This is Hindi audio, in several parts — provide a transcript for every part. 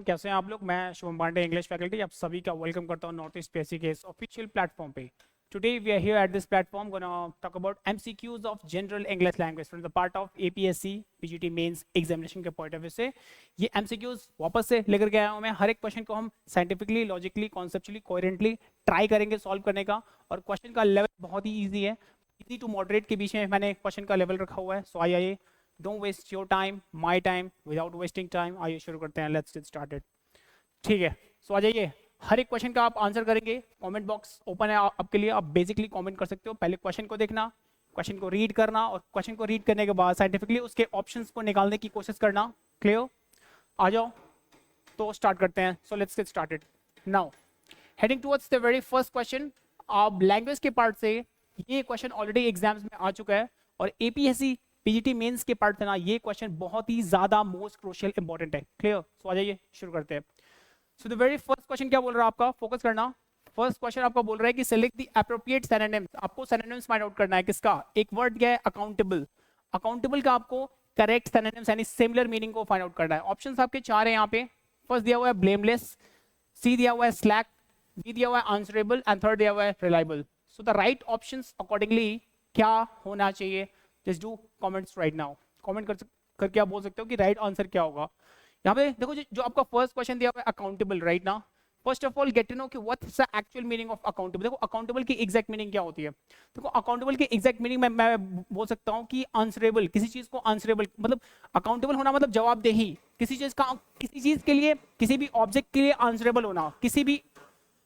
कैसे हैं आप लोग। मैं शुभम पांडे, इंग्लिश फैकल्टी, आप सभी का वेलकम करता हूं नॉर्थ ईस्ट पीएससी के इस ऑफिशियल प्लेटफॉर्म पे। Today we are here at this platform gonna talk about MCQs of general English language from the part of APSC PGT mains examination के पॉइंट ऑफ व्यू से। ये एमसीक्यूज वापस से लेकर के आया हूं मैं। हर एक क्वेश्चन को हम scientifically, logically, conceptually, coherently try करेंगे सॉल्व करने का। और क्वेश्चन का लेवल बहुत ही ईजी है, इजी टू मॉडरेट के बीच में मैंने क्वेश्चन का लेवल रखा हुआ है। सो आइए, don't waste your time, my time, without wasting time आइए शुरू करते हैं। Let's get started. ठीक है, सो आ जाइए। हर एक क्वेश्चन का आप आंसर करेंगे। कमेंट बॉक्स ओपन है आपके लिए, आप बेसिकली कमेंट कर सकते हो। पहले क्वेश्चन को देखना, क्वेश्चन को रीड करना, और क्वेश्चन को रीड करने के बाद साइंटिफिकली उसके ऑप्शंस को निकालने की कोशिश करना। क्लियर? आ जाओ तो स्टार्ट करते हैं। So let's get started now. Heading towards the very first question. आप लैंग्वेज के पार्ट से ये क्वेश्चन ऑलरेडी एग्जाम्स में आ चुका है, और एपीएससी पीजीटी मेंस के पार्ट से ना ये क्वेश्चन बहुत ही ज्यादा मोस्ट क्रूशियल इंपॉर्टेंट है। क्लियर? सो आ जाइए शुरू करते हैं। So the very first question क्या बोल रहा है आपका, फोकस करना। फर्स्ट क्वेश्चन आपका बोल रहा है कि सिलेक्ट द एप्रोप्रिएट सिनोनिम्स। आपको सिनोनिम्स फाइंड आउट करना है। किसका? एक वर्ड क्या है, अकाउंटेबल। अकाउंटेबल का आपको करेक्ट सिनोनिम्स यानी सिमिलर मीनिंग को फाइंड आउट करना है। ऑप्शंस आपके चार है यहाँ पे। फर्स्ट दिया हुआ है ब्लेमलेस, सी दिया हुआ है स्लैक, बी दिया हुआ है आंसरेबल, एंड थर्ड दिया हुआ है reliable. So the right options accordingly क्या होना चाहिए? Just do comments right now. Comment करके आप बोल सकते हो कि राइट आंसर क्या होगा। यहाँ पे देखो, जो आपका फर्स्ट क्वेश्चन दिया हुआ है अकाउंटेबल, राइट ना। First of all get to know कि what's the actual meaning of accountable. देखो अकाउंटेबल की एग्जैक्ट मीनिंग क्या होती है। देखो अकाउंटेबल की एग्जैक्ट मीनिंग मैं बोल सकता हूँ कि आंसरेबल, किसी चीज को आंसरेबल मतलब अकाउंटेबल होना मतलब जवाबदेही। किसी चीज का, किसी चीज के लिए, किसी भी ऑब्जेक्ट के लिए आंसरेबल होना, किसी भी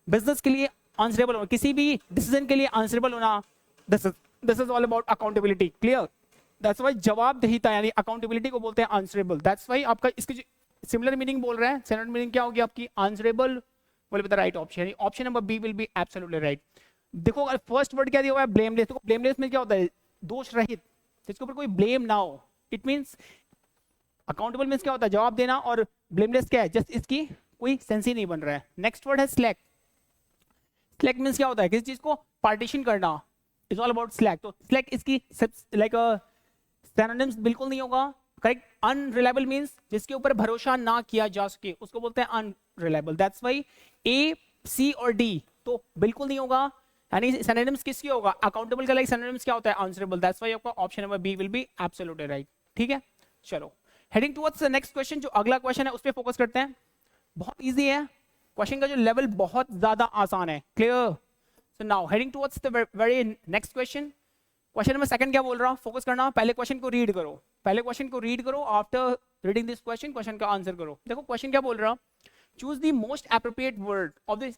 बिजनेस के लिए आंसरेबल होना, किसी भी डिसीजन के लिए आंसरेबल होना। This is all about accountability. Clear? That's why जवाबदेहिता यानी अकाउंटेबिलिटी को बोलते हैं आंसरेबल। दैट्स व्हाई आपका इसकी सिमिलर मीनिंग बोल रहा है। सिमिलर मीनिंग क्या होगी आपकी? Answerable will be the right option. Option number B will be absolutely right. देखो अगर फर्स्ट वर्ड क्या दिया हुआ है, ब्लेमलेस। देखो ब्लेमलेस में क्या होता है? दोष रहित, जिसके ऊपर कोई ब्लेम ना हो। इट मींस अकाउंटेबल मींस क्या होता है? जवाब देना। और ब्लेमलेस क्या है? जस्ट इसकी कोई सेंस ही नहीं बन रहा है। नेक्स्ट वर्ड है स्लैक। स्लैक मींस क्या होता है? किसी चीज को पार्टीशन करना। It's all about slack. तो स्लैक इसकी लाइक सिनोनिम्स बिल्कुल नहीं होगा। करेक्ट? अनरिलायबल मींस जिसके ऊपर भरोसा ना किया जा सके, उसको बोलते हैं अनरिलायबल। दैट्स व्हाई ए, सी और डी तो बिल्कुल नहीं होगा। यानी सिनोनिम्स किसकी होगा? अकाउंटेबल का लाइक सिनोनिम्स क्या होता है? आंसरेबल। दैट्स व्हाई आपका option number B will be absolutely right. ठीक है, चलो heading towards the next question. जो अगला क्वेश्चन है उस पर फोकस करते हैं। बहुत ईजी है क्वेश्चन का, जो लेवल बहुत ज्यादा आसान है। Clear? So now heading towards the very next question. Question number second क्या बोल रहा हूं, फोकस करना। पहले क्वेश्चन को रीड करो, पहले क्वेश्चन को रीड करो। After reading this question, question का आंसर करो। देखो क्वेश्चन क्या बोल रहा, choose the most appropriate word of this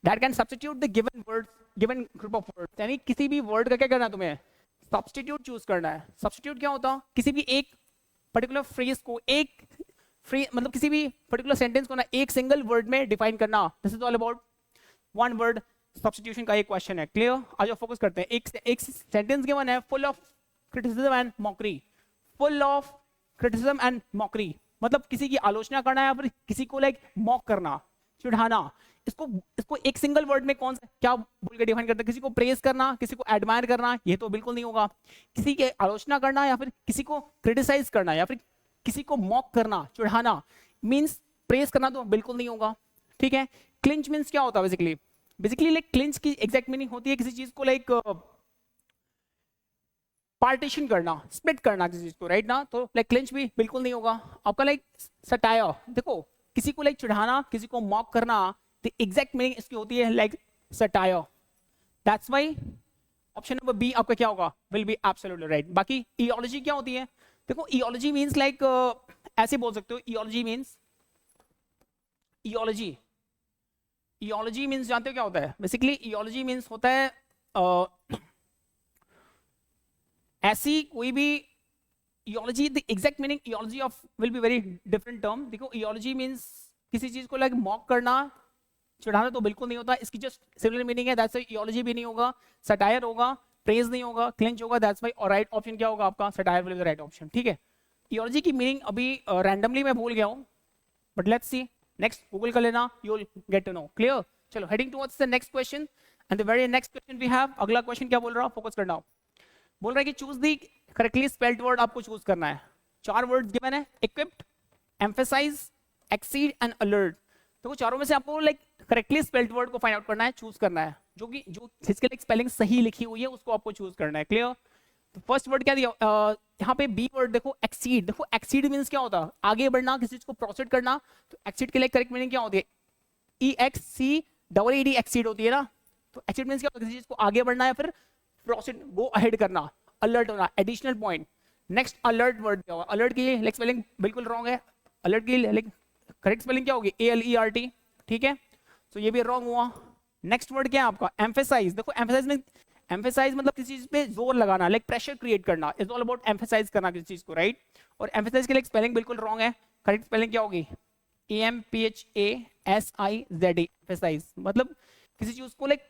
that can substitute the given word, given group of words. यानी किसी भी वर्ड का क्या करना है तुम्हें? सब्स्टिट्यूट चूज करना है। सब्स्टिट्यूट क्या होता है? किसी भी एक पर्टिकुलर फ्रेज को, एक फ्रेज मतलब किसी भी पर्टिकुलर सेंटेंस को ना एक सिंगल वर्ड में डिफाइन करना। This is all about one word substitution का एक क्वेश्चन है। क्लियर? आज फोकस करते हैं। एक सेंटेंस गिवन है, full of criticism and mockery. Full of criticism and mockery मतलब किसी की आलोचना करना या फिर किसी को लाइक मॉक करना, चिढ़ाना। इसको एक सिंगल वर्ड में कौन सा क्या बोल के डिफाइन करते हैं? किसी को प्रेज करना, किसी को एडमायर करना, ये तो बिल्कुल नहीं होगा। किसी की आलोचना करना या फिर किसी को क्रिटिसाइज करना या फिर किसी को मॉक करना, चिढ़ाना मीन्स प्रेज करना तो बिल्कुल नहीं होगा। ठीक है? क्लिंच मीन्स क्या होता है? बेसिकली लाइक क्लिंच की एग्जैक्ट मीनिंग होती है किसी चीज को लाइक पार्टीशन करना, स्प्लिट करना किसी चीज को, राइट ना। तो लाइक क्लिंच भी बिल्कुल नहीं होगा आपका। लाइक सटायर, देखो किसी को लाइक चिढ़ाना, किसी को मॉक करना, द एग्जैक्ट मीनिंग इसकी होती है like satire. That's why option number B आपका क्या होगा? Will be absolutely right. बाकी इयोलॉजी क्या होती है? देखो इयोलॉजी मींस लाइक ऐसे बोल सकते हो, इयोलॉजी मींस, इयोलॉजी मींस जानते हो क्या होता है? बेसिकली इयोलॉजी मींस होता है ऐसी कोई भी ideology, the exact meaning ideology of will be very different term. देखो इयोलॉजी मींस किसी चीज को लाइक मॉक करना, चिढ़ाना तो बिल्कुल नहीं होता। इसकी जस्ट सिमिलर मीनिंग है। दैट्स व्हाई इयोलॉजी भी नहीं होगा, सटायर होगा, प्रेज नहीं होगा, क्लिंच होगा। दैट्स व्हाई और राइट ऑप्शन क्या होगा आपका? Satire will be the right option. ठीक है? इयोलॉजी की मीनिंग अभी रैंडमली मैं भूल गया हूं, but let's see. Next Google कर लेना, you will get to know. Clear? चलो heading towards the next question. And the very next question we have. अगला क्वेश्चन क्या बोल रहा है? फोकस करना। बोल रहा है कि choose the correctly spelled word आपको चूज करना है। चार वर्ड्स गिवन है, equipped, emphasise, exceed and alert. तो चारों में से आपको लाइक करेक्टली स्पेल्ड वर्ड को फाइंड आउट करना है, चूज करना है, जो जिसके लिए स्पेलिंग सही लिखी हुई है उसको आपको चूज करना है। क्लियर? तो फर्स्ट वर्ड क्या दिया यहाँ पे? बी वर्ड देखो, एक्सीड। देखो एक्सीड मींस क्या होता है? आगे बढ़ना, किसी चीज को प्रोसीड करना। तो एक्सीड के लिए करेक्ट मीनिंग क्या होती है? EXCEED एक्सीड होती है ना। तो एक्सीड मींस क्या होता है? किसी चीज को आगे बढ़ना या फिर प्रोसीड, गो अहेड करना, अलर्ट होना, additional point. Next alert word क्या होगा? अलर्ट की लाइक स्पेलिंग बिल्कुल रॉन्ग है। अलर्ट की लाइक करेक्ट स्पेलिंग क्या होगी? ALERT। ठीक है, तो ये भी रॉन्ग हुआ। नेक्स्ट वर्ड क्या है आपका? एम्फेसाइज। देखो एम्फेसाइज में, एम्फेसाइज मतलब किसी चीज पे जोर लगाना, लाइक प्रेशर क्रिएट करना, इज ऑल अबाउट एम्फेसाइज करना किसी चीज को, राइट? और एम्फेसाइज के लिए स्पेलिंग बिल्कुल रॉन्ग है। करेक्ट स्पेलिंग क्या होगी? EMPHASIZE, एम्फेसाइज मतलब किसी चीज को लाइक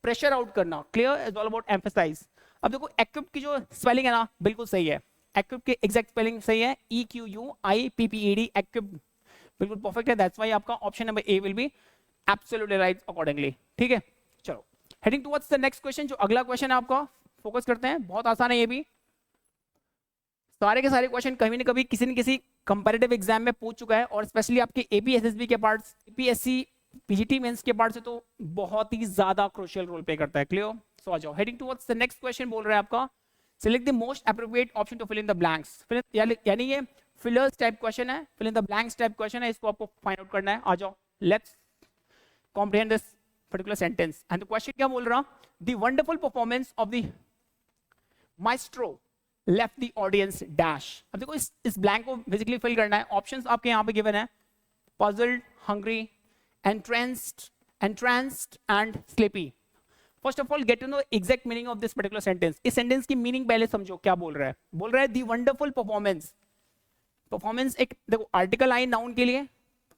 प्रेशर आउट करना। Clear? Is all about emphasise. अब देखो एक्विप की जो स्पेलिंग है ना, बिल्कुल सही है। एक्विप की एग्जैक्ट स्पेलिंग सही है, EQUIPPED, एक्विप, बिल्कुल परफेक्ट है। दैट्स व्हाई आपका option number A will be absolutely right accordingly. ठीक है, चलो heading towards the next question. जो अगला क्वेश्चन है आपका, फोकस करते हैं, बहुत आसान है ये भी। सारे के सारे क्वेश्चन कभी न कभी किसी न किसी कंपैरेटिव एग्जाम में पूछ चुका है, और स्पेशली आपके APSSB के पार्ट्स, APSC PGT मेंस के पार्ट से तो बहुत ही ज्यादा क्रूशियल रोल प्ले करता है। क्लियर? सो आ जाओ, heading towards the next question बोल रहा है आपका, select the most appropriate option to fill in the blanks. यानी ये फिलर्स टाइप क्वेश्चन है, fill in the blanks type question है, इसको आपको फाइंड आउट करना है। आ जाओ, let's comprehend this particular sentence. And the question क्या बोल रहा? The wonderful performance of the maestro left the audience dash. अब देखो इस blank को basically fill करना है। Options आपके यहाँ पे given है, puzzled, hungry, entranced and sleepy. First of all, get to know exact meaning of this particular sentence. इस sentence की meaning पहले समझो क्या बोल रहा है। बोल रहा है the wonderful performance. Performance एक देखो आर्टिकल आई नाउन के लिए,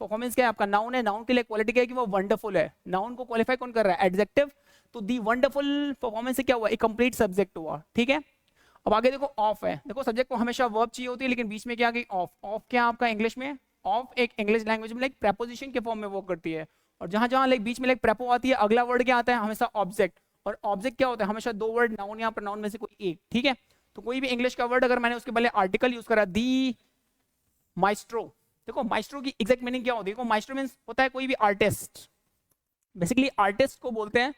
परफॉर्मेंस क्या है आपका? नाउन है। नाउन के लिए क्वालिटी क्या है कि वो वंडरफुल है। नाउन को क्वालिफाई कौन कर रहा है? एडजेक्टिव। तो दी वंडरफुल परफॉर्मेंस से क्या हुआ? एक कंप्लीट सब्जेक्ट हुआ। ठीक है, अब आगे देखो ऑफ है। देखो सब्जेक्ट को हमेशा वर्ब चाहिए होती है, लेकिन बीच में क्या आ गई? ऑफ। ऑफ क्या आपका इंग्लिश में? ऑफ एक इंग्लिश लैंग्वेज में लाइक प्रेपोजिशन के फॉर्म में वर्क करती है, और जहां जहां लाइक बीच में लाइक प्रेपो आती है, अगला वर्ड क्या आता है? हमेशा ऑब्जेक्ट। और ऑब्जेक्ट क्या होता है? हमेशा दो वर्ड, नाउन या प्रोनाउन में से कोई एक। ठीक है, तो कोई भी इंग्लिश का वर्ड अगर मैंने उसके पहले आर्टिकल यूज करा, दी माइस्ट्रो, देखो माइस्ट्रो की एग्जैक्ट मीनिंग क्या होती है? देखो माइस्ट्रो मींस होता है कोई भी आर्टिस्ट। बेसिकली आर्टिस्ट को बोलते हैं,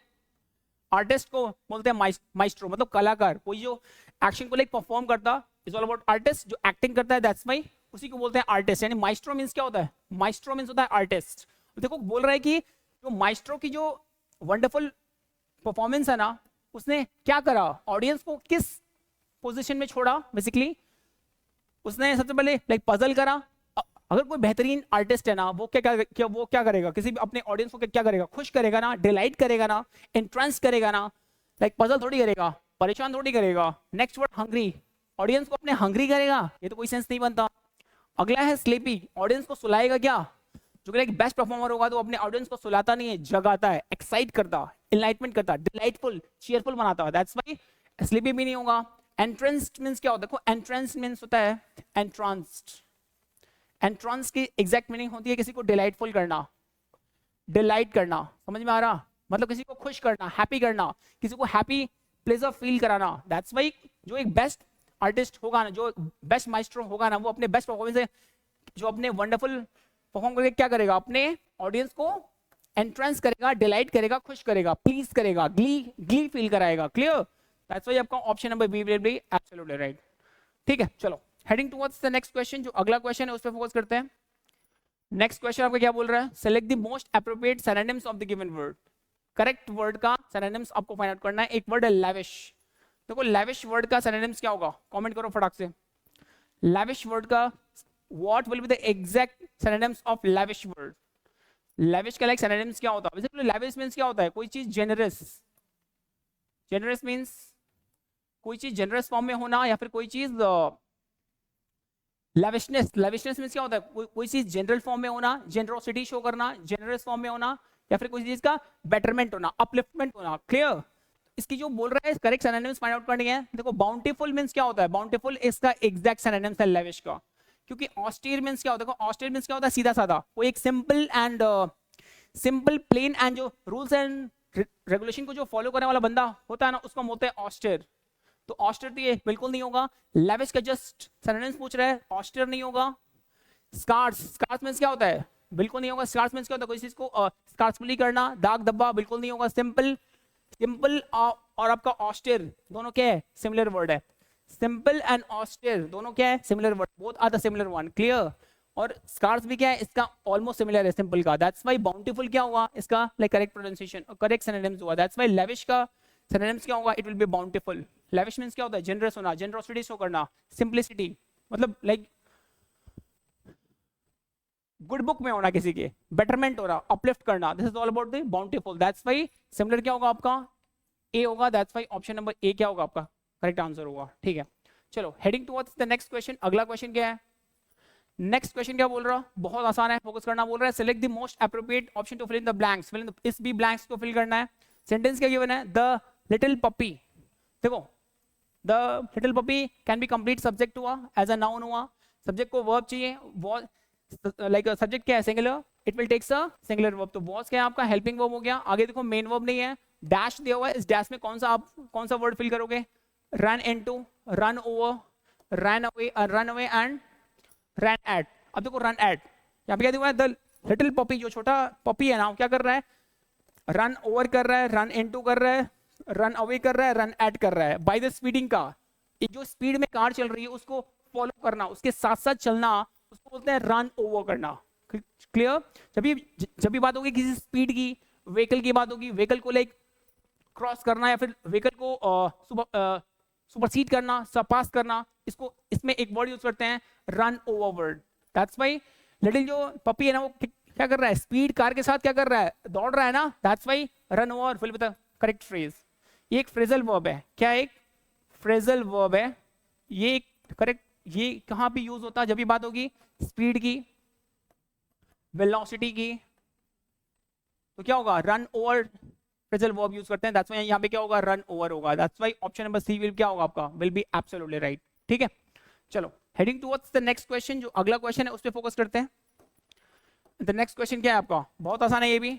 आर्टिस्ट को बोलते हैं माइस्ट्रो, मतलब कलाकार, कोई जो एक्शन को लाइक परफॉर्म करता, इज ऑल अबाउट आर्टिस्ट, जो एक्टिंग करता है, दैट्स व्हाई उसी को बोलते हैं आर्टिस्ट। यानी माइस्ट्रो मींस क्या होता है? माइस्ट्रो मींस होता है आर्टिस्ट। देखो बोल रहा है कि जो माइस्ट्रो की जो वंडरफुल परफॉर्मेंस है ना, उसने क्या करा? ऑडियंस को किस पोजिशन में छोड़ा? बेसिकली उसने सबसे पहले लाइक पजल करा। अगर कोई बेहतरीन आर्टिस्ट है ना, वो क्या करेगा? किसी भी अपने ऑडियंस को क्या करेगा? खुश करेगा ना, डिलाइट करेगा ना, एंट्रेंस करेगा ना, लाइक पजल थोड़ी करेगा, परेशान थोड़ी करेगा। नेक्स्ट वर्ड हंग्री, ऑडियंस को अपने हंग्री करेगा, ये तो कोई सेंस नहीं बनता। अगला है स्लीपी, ऑडियंस को सुलाएगा क्या? जो कि लाइक बेस्ट परफॉर्मर होगा तो अपने ऑडियंस को सुलाता नहीं है, जगाता है, एक्साइट करता, एनलाइटमेंट करता, डिलाइटफुल, चीयरफुल बनाता है, दैट्स व्हाई स्लीपी भी नहीं होगा। एंट्रेंस्ड मींस क्या होता है? देखो एंट्रेंस मींस होता है एंट्रांस्ड। एंट्रांस की एग्जैक्ट मीनिंग होती है किसी को डिलाइटफुल करना, डिलाइट करना। समझ में आ रहा? मतलब किसी को खुश करना, हैप्पी करना, किसी को हैप्पी प्लेजर फील कराना। दैट्स व्हाई जो एक बेस्ट आर्टिस्ट होगा ना, जो बेस्ट माइस्ट्रो होगा ना, वो अपने बेस्ट परफॉर्मेंस से, जो अपने वंडरफुल परफॉर्म करके क्या करेगा? अपने ऑडियंस को एंट्रेंस करेगा, डिलाइट करेगा, खुश करेगा, प्लीज करेगा, ग्ली फील कराएगा। क्लियर? दैट्स व्हाई आपका option number B will be absolutely right. ठीक है, चलो heading towards the next question. जो अगला क्वेश्चन है उस पर फोकस करते हैं। नेक्स्ट क्वेश्चन आपका क्या बोल रहा है? Select the most appropriate synonyms of the given word. Correct word का सिनोनिम्स आपको फाइंड आउट करना है। एक वर्ड है लैविश। देखो लैविश वर्ड का सिनोनिम्स क्या होगा? कमेंट करो फटाक से। लैविश वर्ड का what will be the exact synonyms of lavish word? Lavish का लाइक सिनोनिम्स क्या होता है? बेसिकली लैविश मींस क्या होता है? कोई चीज जेनरस। जेनरस मींस कोई चीज जेनरस फॉर्म में होना, या फिर कोई चीज लैविशनेस। लैविशनेस मींस क्या होता है? कोई चीज जनरल फॉर्म में होना, जेनरोसिटी शो करना, जेनरस फॉर्म में होना, या फिर कोई चीज का बेटरमेंट होना, अपलिफ्टमेंट होना। क्लियर? इसकी जो बोल रहा है करेक्ट सिनोनिम्स फाइंड आउट करनी है। देखो बाउंटीफुल मींस क्या होता है? बाउंटीफुल इसका एग्जैक्ट सिनोनिम्स है लैविश का। क्योंकि ऑस्टेयर मींस क्या होता है? देखो ऑस्टेयर मींस क्या होता है? सीधा साधा, कोई एक simple and simple plain and जो रूल्स एंड रेगुलेशन को जो फॉलो करने वाला बंदा होता है ना, उसको बोलते हैं ऑस्टेयर। तो ऑस्टेयर तो ये बिल्कुल नहीं होगा। लैविश का जस्ट सिनोनिम्स पूछ रहा है, ऑस्टेयर नहीं होगा। स्कार्स, स्कार्स मीन्स क्या होता है? बिल्कुल नहीं होगा। स्कार्स मीन्स क्या होता है? कोई चीज को स्कार्सफुली करना, दाग धब्बा, बिल्कुल नहीं होगा। सिंपल, सिंपल और आपका ऑस्टेर दोनों क्या है? सिमिलर वर्ड है। सिंपल एंड ऑस्टेर दोनों क्या है? Similar word, both are the similar one, clear. और स्कार्स भी क्या है? इसका ऑलमोस्ट सिमिलर है सिंपल का, दैट्स व्हाई बाउंटीफुल क्या हुआ इसका? Like correct pronunciation, correct synonyms हुआ। दैट्स व्हाई लेविश का सिनोनिम्स क्या होगा? It will be bountiful. Lavish means क्या होता है? जनरस होना, जनरोसिटी शो करना, सिंपलिसिटी, मतलब लाइक गुड बुक में होना, किसी के बेटरमेंट हो रहा, अपलिफ्ट करना, this is all about the bountiful. That's why similar क्या होगा आपका? ए होगा। That's why option number A क्या होगा आपका? करेक्ट आंसर होगा, ठीक है। चलो heading towards the next question. अगला क्वेश्चन क्या है? नेक्स्ट क्वेश्चन क्या बोल रहा? बहुत आसान है, फोकस करना बोल रहा है। Select the most appropriate option to fill in the blanks. Fill in is B blanks को फिल करना है। सेंटेंस क्या गिवन है? The little puppy. देखो the little puppy can be complete subject हुआ, एज अ नाउन हुआ, सब्जेक्ट को वर्ब चाहिए, लाइक सब्जेक्ट क्या है? Singular, it will takes a singular verb. तो वॉज क्या है आपका? हेल्पिंग वर्ब हो गया। आगे देखो मेन वर्ब नहीं है, डैश दिया हुआ है, इस डैश में कौन सा आप कौन सा वर्ड फिल करोगे? Run into, run over, run away and run at. अब देखो रन एट, यहाँ पे क्या दिया है? द लिटिल पपी, जो छोटा पपी है ना, क्या कर रहा है? रन ओवर कर रहा है, रन इनटू कर रहा है, रन अवे कर रहा है, रन एट कर रहा है। बाय द स्पीडिंग का, जो स्पीड में कार चल रही है उसको फॉलो करना, उसके साथ साथ चलना, उसको बोलते हैं रन ओवर करना, क्लियर। जब भी बात होगी किसी स्पीड की, व्हीकल की बात होगी, व्हीकल को लाइक क्रॉस करना या फिर व्हीकल को सुपरसीड करना, सरपास करना, इसको इसमें एक वर्ड यूज करते हैं run over word. That's why little जो पपी है ना, वो क्या कर रहा है? स्पीड कार के साथ क्या कर रहा है? दौड़ रहा है ना, that's why run over fill with the correct phrase. ये एक फ्रेजल वर्ब है। क्या? एक फ्रेजल वर्ब है ये, एक करेक्ट। ये कहां पे यूज होता है? जब भी बात होगी स्पीड की, वेलोसिटी की, तो क्या होगा? Run over phrasal verb use करते हैं। दैट्स व्हाई यहां पे क्या होगा? रन ओवर होगा। That's why option number C will क्या होगा आपका? विल बी एब्सोल्युटली राइट, ठीक है। चलो heading towards the next question, जो अगला क्वेश्चन है उस पर फोकस करते हैं। द नेक्स्ट क्वेश्चन क्या है आपका? बहुत आसान है ये भी।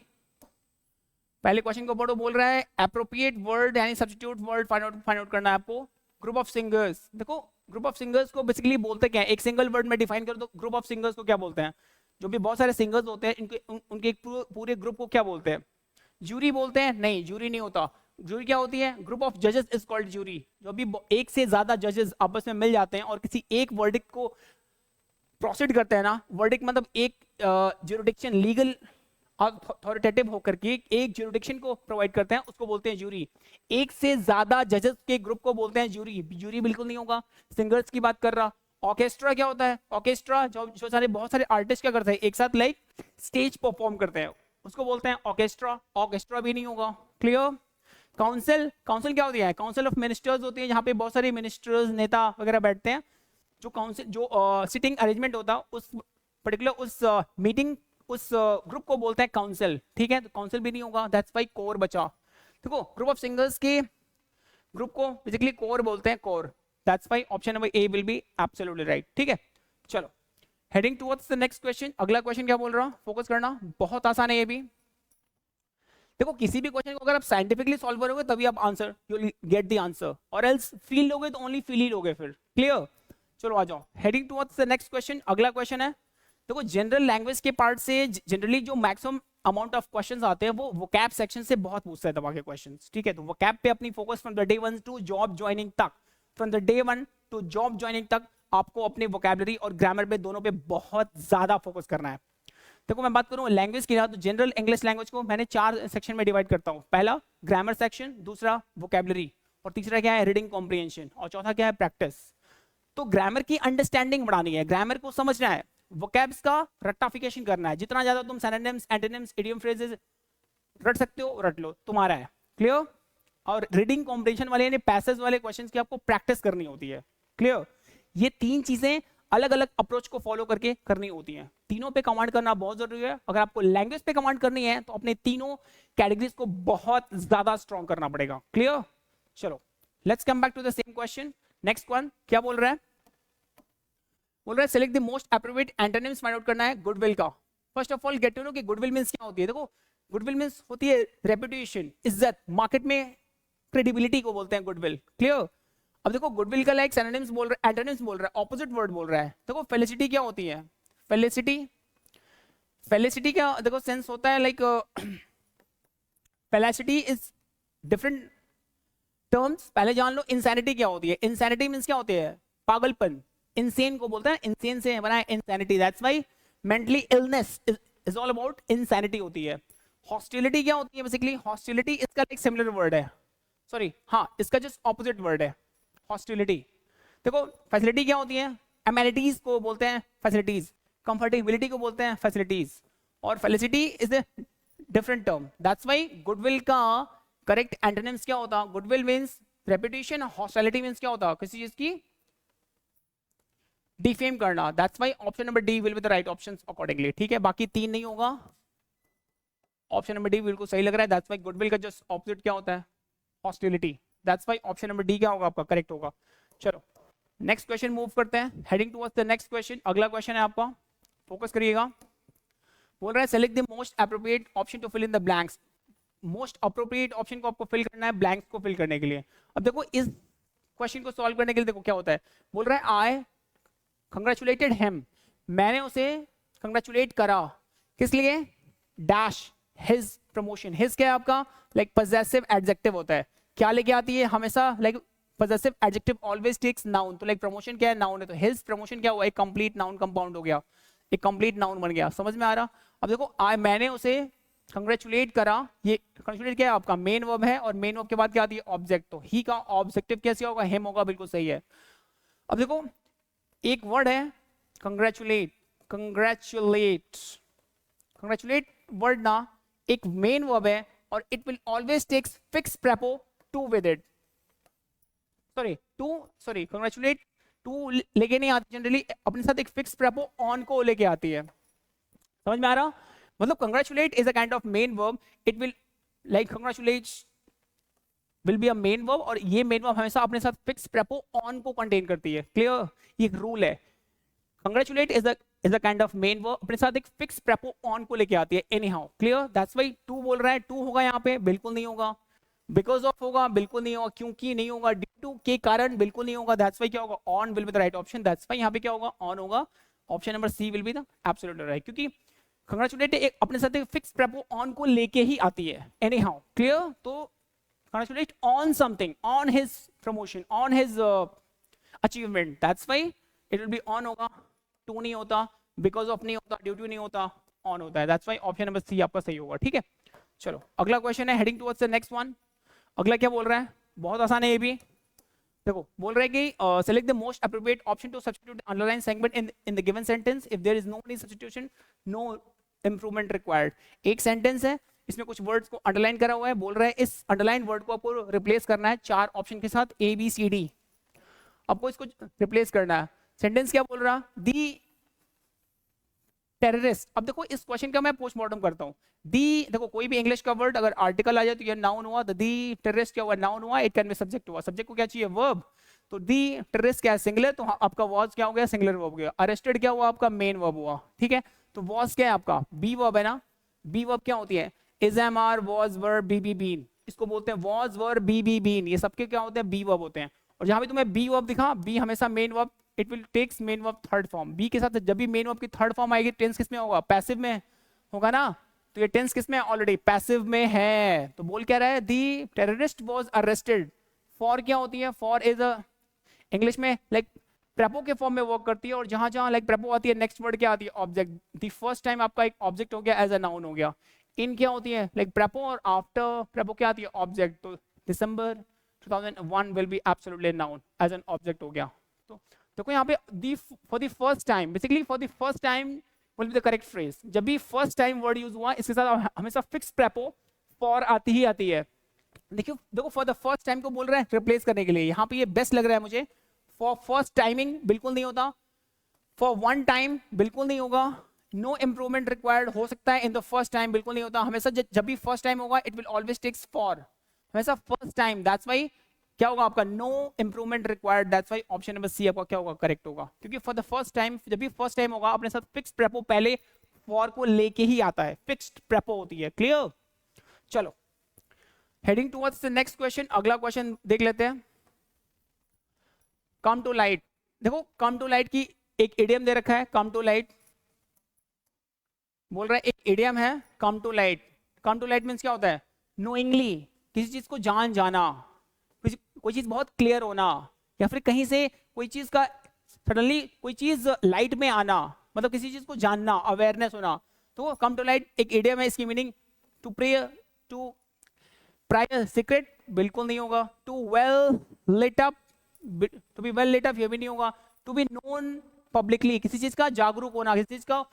पहले क्वेश्चन को पढ़ो, बोल रहा है एप्रोप्रिएट वर्ड यानी सब्स्टिट्यूट वर्ड फाइंड आउट करना है आपको। ग्रुप ऑफ सिंगर्स, देखो ग्रुप ऑफ सिंगर्स को बेसिकली बोलते क्या है? एक सिंगल वर्ड में डिफाइन कर दो, ग्रुप ऑफ सिंगर्स को क्या बोलते हैं? जो भी बहुत सारे सिंगर्स होते हैं, उनके एक पूरे ग्रुप को क्या बोलते हैं? जूरी बोलते हैं? नहीं, जूरी नहीं होता। जूरी क्या होती है? ग्रुप ऑफ जजेस इज कॉल्ड जूरी। जो भी एक से ज्यादा जजेस आपस में मिल जाते हैं और किसी एक वर्डिक्ट को प्रोसीड करते हैं ना, वर्डिक्ट मतलब एक ज्यूरिडिक्शन, लीगल अथॉरिटेटिव होकर के एक ज्यूरिडिक्शन को प्रोवाइड करते हैं, उसको बोलते हैं जूरी। एक से ज्यादा जजेस के ग्रुप को बोलते हैं जूरी। जूरी बिल्कुल नहीं होगा, सिंगर्स की बात कर रहा। ऑर्केस्ट्रा क्या होता है? ऑर्केस्ट्रा जो बहुत सारे आर्टिस्ट क्या करते हैं? एक साथ लाइक स्टेज परफॉर्म करते हैं, उसको बोलते हैं ऑर्केस्ट्रा। ऑर्केस्ट्रा भी नहीं होगा, क्लियर। काउंसिल, काउंसिल क्या होती है? काउंसिल ऑफ मिनिस्टर्स होती है, जहाँ पे बहुत सारे मिनिस्टर्स, नेता वगैरह बैठते हैं। जो काउंसिल, जो सिटिंग अरेंजमेंट होता है उस पर्टिकुलर उस मीटिंग, उस ग्रुप को बोलते हैं काउंसिल, ठीक है। तो काउंसिल भी नहीं होगा, दैट्स व्हाई कोर बचा। देखो ग्रुप ऑफ सिंगर्स के ग्रुप को बेसिकली कोर बोलते हैं, core. That's why option number A will be absolutely right, ठीक है। चलो heading towards the next question. अगला क्वेश्चन क्या बोल रहा? फोकस करना, बहुत आसान है ये भी। देखो किसी भी क्वेश्चन को अगर आप साइंटिफिकली सॉल्व करोगे तभी आप answer, you will get the answer, और एल्स फील लोगे तो ओनली फील ही लोगे फिर, क्लियर। चलो आ जाओ heading towards the next question. अगला क्वेश्चन है, देखो जनरल लैंग्वेज के पार्ट से जनरली जो मैक्सिमम अमाउंट ऑफ क्वेश्चंस आते हैं वो वोकैब सेक्शन से बहुत पूछता है दबा के क्वेश्चंस, ठीक है। तो वोकैब पे अपनी focus from the day 1 to job joining तक, from the day 1 to job joining तक आपको अपने वोकैबुलरी और ग्रामर पे दोनों पे बहुत ज्यादा फोकस करना है। देखो मैं बात करूं लैंग्वेज की, तो जनरल इंग्लिश लैंग्वेज को मैंने 4 सेक्शन में डिवाइड करता हूं। पहला ग्रामर सेक्शन, दूसरा वोकैबुलरी, और तीसरा क्या है? रीडिंग कॉम्प्रिहेंशन, और चौथा क्या है? प्रैक्टिस। तो ग्रामर की अंडरस्टैंडिंग बढ़ानी है, ग्रामर को समझना है, वोकैब्स का रट्टाफिकेशन करना है। जितना ज्यादा तुम सिनोनिम्स, एंटोनिम्स, इडियम फ्रेजेस रट सकते हो रट लो, तुम्हारा है, क्लियर। और रीडिंग कॉम्प्रिहेंशन वाले यानी पैसेज वाले क्वेश्चंस की आपको प्रैक्टिस करनी होती है, क्लियर। ये 3 चीजें अलग अलग अप्रोच को फॉलो करके करनी होती है। तीनों पे कमांड करना बहुत जरूरी है। अगर आपको लैंग्वेज पे कमांड करनी है तो अपने तीनों कैटेगरीज को बहुत ज्यादा स्ट्रॉन्ग करना पड़ेगा, क्लियर। चलो let's come back to the same question. Next one क्या बोल रहा है? बोल रहा है select the most appropriate antonyms find out करना है गुडविल का। First of all get to know कि गुडविल मींस क्या होती है। देखो गुडविल मींस होती है रेपुटेशन, इज्जत, मार्केट में क्रेडिबिलिटी को बोलते हैं गुडविल, क्लियर। अब देखो गुडविल का लाइक सिनोनिम्स बोल रहा है, एंटोनिम्स बोल रहा है, ऑपोजिट वर्ड बोल रहा है। देखो फेलिसिटी क्या होती है? फेलिसिटी, फेलिसिटी क्या देखो सेंस होता है like felicity is different terms. पहले जान लो इंसैनिटी क्या होती है। इंसैनिटी मींस क्या होती है? पागलपन। इंसेन को बोलते हैं, इंसेन से बना है insanity, that's why mentally illness is all about insanity होती है। हॉस्टिलिटी क्या होती है? बेसिकली हॉस्टिलिटी इसका एक सिमिलर वर्ड है, सॉरी हाँ इसका जस्ट ऑपोजिट वर्ड है हॉस्टिलिटी। देखो फैसिलिटी क्या होती है? एमेनिटीज को बोलते हैं फैसिलिटीज, कंफर्टेबिलिटी को बोलते हैं फैसिलिटीज, और felicity is a different term. That's why goodwill का करेक्ट एंटोनिम्स क्या होता? Goodwill means reputation, hostility means क्या होता? किसी चीज की डिफेम करना। That's why option number D will be the right option accordingly. ठीक है, बाकी तीन नहीं होगा, ऑप्शन नंबर डी बिल्कुल सही लग रहा है। दैट्स व्हाई गुडविल का जस्ट ऑपोजिट क्या होता है? Hostility. That's why option number D क्या होगा आपका? करेक्ट होगा। चलो नेक्स्ट क्वेश्चन मूव करते हैं, heading towards the next question. अगला क्वेश्चन है आपका, फोकस करिएगा। बोल रहा है select the most appropriate option to fill in the blanks. Most appropriate option को आपको फिल करना है ब्लैंक्स को फिल करने के लिए। अब देखो इस क्वेश्चन को सॉल्व करने के लिए देखो क्या होता है। बोल रहा है आई कंग्रेचुलेटेड हिम, मैंने उसे कंग्रेचुलेट करा, किस लिए? Dash his promotion. हिज क्या है आपका? लाइक पजेसिव एडजेक्टिव होता है, क्या लेके आती है हमेशा? Like possessive adjective always takes noun, तो लाइक प्रमोशन क्या है? नाउन है, तो हिज प्रमोशन क्या हुआ? एक कंप्लीट नाउन कंपाउंड हो गया, एक कंप्लीट नाउन बन गया। समझ में आ रहा? अब देखो मैंने उसे कंग्रेचुलेट करा, ये कंग्रेचुलेट क्या है आपका? मेन वर्ब है, और मेन वर्ब के बाद क्या आती है? ऑब्जेक्ट। तो ही का ऑब्जेक्टिव कैसे होगा? हिम होगा, बिल्कुल सही है। अब देखो एक वर्ड है कंग्रेचुलेट, कंग्रेचुलेट, कंग्रेचुलेट वर्ड ना एक मेन वर्ब है, और it will always takes fix prepo to with it, sorry congratulate to लेके नहीं आती जनरली, अपने साथ एक फिक्स प्रेपो ऑन को लेके आती है। समझ में आ रहा? मतलब congratulate is a kind of main verb, it will like congratulate will be a main verb, और ये मेन वर्ब हमेशा अपने साथ फिक्स प्रेपो ऑन को कंटेन करती है। क्लियर? ये एक रूल है। Congratulate is a kind of main verb, अपने साथ एक फिक्स प्रेपो ऑन को लेके आती है anyhow. Clear? That's why to बोल रहा है, टू होगा यहाँ पे? बिल्कुल नहीं होगा। बिकॉज ऑफ होगा? बिल्कुल नहीं होगा। क्योंकि नहीं होगा। ड्यू टू के कारण? बिल्कुल नहीं होगा। दैट्स व्हाई क्या होगा? On will be the right option. That's why यहाँ पे क्या होगा? ऑन होगा। Option number C will be the absolute right, क्योंकि कंग्रेचुलेट एक अपने साथ एक फिक्स प्रेपो ऑन को लेके ही आती है एनी हाउ। क्लियर? तो congratulate on something, on his promotion, on his achievement, that's why it will be on होगा। टू नहीं होता, बिकॉज ऑफ नहीं होता, ड्यू टू नहीं होता, ऑन होता है। That's why option number C आपका सही होगा। ठीक है, चलो अगला क्वेश्चन है, heading towards the next one. अगला क्या बोल रहा है? बहुत आसान है ये भी। देखो बोल रहा है कि select the most appropriate option to substitute underline segment in the given sentence if there is no any substitution, no improvement required. एक सेंटेंस है, इसमें कुछ वर्ड्स को अंडरलाइन करा हुआ है, बोल रहा है इस अंडरलाइन वर्ड को आपको रिप्लेस करना है चार ऑप्शन के साथ, ए बी सी डी, आपको इसको रिप्लेस करना है। सेंटेंस क्या बोल रहा? दी टेररिस्ट। अब देखो इस क्वेश्चन का मैं पोस्टमार्टम करता हूँ। दी, देखो कोई भी इंग्लिश का वर्ड अगर आर्टिकल आ जाए तो ये नाउन हुआ, तो दी टेररिस्ट क्या हुआ? नाउन हुआ। इट कैन बी सब्जेक्ट हुआ। सब्जेक्ट को क्या चाहिए? वर्ब। तो दी टेररिस्ट क्या है? सिंगुलर, तो आपका वॉज क्या हो गया? सिंगुलर वर्ब हो गया। अरेस्टेड क्या हुआ? आपका मेन वर्ब हुआ। ठीक है, तो वॉज क्या है आपका? बी वर्ब है ना। बी वर्ब क्या होती है? Is, am, are, was, verb, be be been, इसको बोलते हैं was, verb, be be been, ये सबके क्या होते हैं? बी वर्ब होते हैं। और जहां भी तुम्हें बी वर्ब दिखा, बी हमेशा main verb, it will takes main verb third form. Be के साथ जब भी मेन वर्ब की थर्ड फॉर्म आएगी, टेंस किस में होगा? पैसिव में होगा ना। तो ये टेंस किस में? ऑलरेडी पैसिव में है। तो बोल क्या रहा है? दी टेररिस्ट वाज अरेस्टेड। फॉर क्या होती है? फॉर इज अ इंग्लिश में लाइक प्रेपो के फॉर्म में वर्क करती है, और जहां जहां लाइक प्रेपो आती है, नेक्स्ट वर्ड क्या आती है? ऑब्जेक्ट। द फर्स्ट टाइम आपका एक ऑब्जेक्ट हो गया, एज अ नाउन हो गया। इन क्या होती है? लाइक प्रेपो, और आफ्टर प्रेपो क्या आती है? ऑब्जेक्ट। तो December 2001 will be absolutely noun, as an object हो गया। तो देखो यहाँ पे the for the first time, basically for the first time will be the correct phrase. जब भी फर्स्ट टाइम वर्ड यूज हुआ, इसके साथ हमेशा फिक्स प्रेपो फॉर आती ही आती है। देखियो, देखो फॉर द फर्स्ट टाइम को बोल रहे हैं रिप्लेस करने के लिए, यहाँ पे ये बेस्ट लग रहा है मुझे। फॉर फर्स्ट टाइमिंग बिल्कुल नहीं होता, फॉर वन टाइम बिल्कुल नहीं होगा, नो इंप्रूवमेंट रिक्वायर्ड हो सकता है, इन द फर्स्ट टाइम बिल्कुल नहीं होता। हमेशा जब भी फर्स्ट टाइम होगा, it will always takes for, हमेशा फर्स्ट टाइम। दैट्स व्हाई क्या होगा आपका? No improvement required. That's why option number C आपका क्या होगा? करेक्ट होगा, क्योंकि फॉर द फर्स्ट टाइम, जब भी फर्स्ट टाइम होगा, अपने साथ फिक्स प्रेपो पहले फॉर को लेके ही आता है, फिक्स्ड प्रेपो होती है। क्लियर? चलो heading towards the next question. अगला क्वेश्चन देख लेते हैं। Come to light. देखो कम टू लाइट की एक इडियम दे रखा है, कम टू लाइट। बोल रहा है एक इडियम है come to light. Come to light means क्या होता है? नोइंगली, किसी चीज को जान जाना, कोई चीज बहुत क्लियर होना, या फिर कहीं से कोई चीज का सडनली कोई चीज लाइट में आना, मतलब किसी चीज को जानना, अवेयरनेस होना। तो कम टू लाइट एक इडियम है, इसकी meaning to pray to prior secret बिल्कुल नहीं होगा। To well lit up, to be well lit up ये भी नहीं होगा। टू बी नोन पब्लिकली, किसी चीज का जागरूक होना, किसी चीज का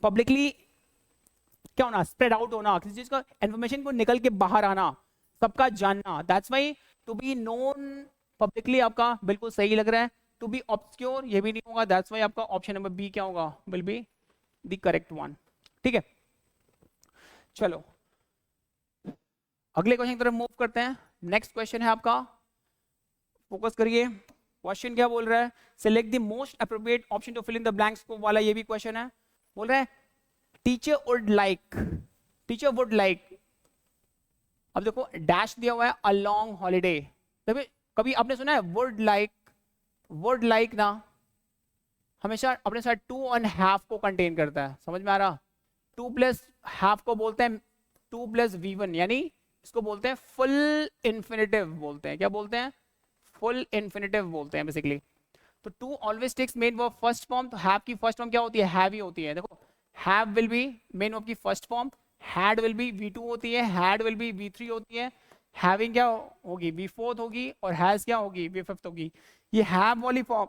पब्लिकली क्या होना, स्प्रेड आउट होना, किसी चीज का इंफॉर्मेशन को निकल के बाहर आना, सबका जानना। That's why to be known publicly आपका बिल्कुल सही लग रहा है। टू बी ऑब्सक्योर ये भी नहीं होगा। दैट्स वाई आपका ऑप्शन नंबर बी क्या होगा, will be the correct one. ठीक है, चलो अगले क्वेश्चन की तरफ मूव करते हैं। नेक्स्ट क्वेश्चन है आपका, फोकस करिए। क्वेश्चन क्या बोल रहा है? Select the most appropriate option to fill in the blanks वाला ये भी क्वेश्चन है। बोल रहा है teacher would like, teacher would like, अब देखो डैश दिया हुआ है अ लॉन्ग हॉलीडे। कभी आपने सुना है वुड लाइक? वुड लाइक ना हमेशा अपने साथ टू और हाफ को कंटेन करता है, समझ में आ रहा? टू प्लस हाफ को बोलते हैं टू प्लस V1, यानी इसको बोलते हैं फुल इन्फिनेटिव बोलते हैं। क्या बोलते हैं? फुल इन्फिनेटिव बोलते हैं बेसिकली। तो to always takes main verb first form, तो हैव की फर्स्ट फॉर्म क्या होती है? हैव ही होती है। देखो have will be main verb की first form, had will be V2 होती है, हैड विल बी V3 होती है, हैविंग क्या होगी? V4 होगी, और हैज क्या होगी? V5 होगी। ये हैव वाली फॉर्म,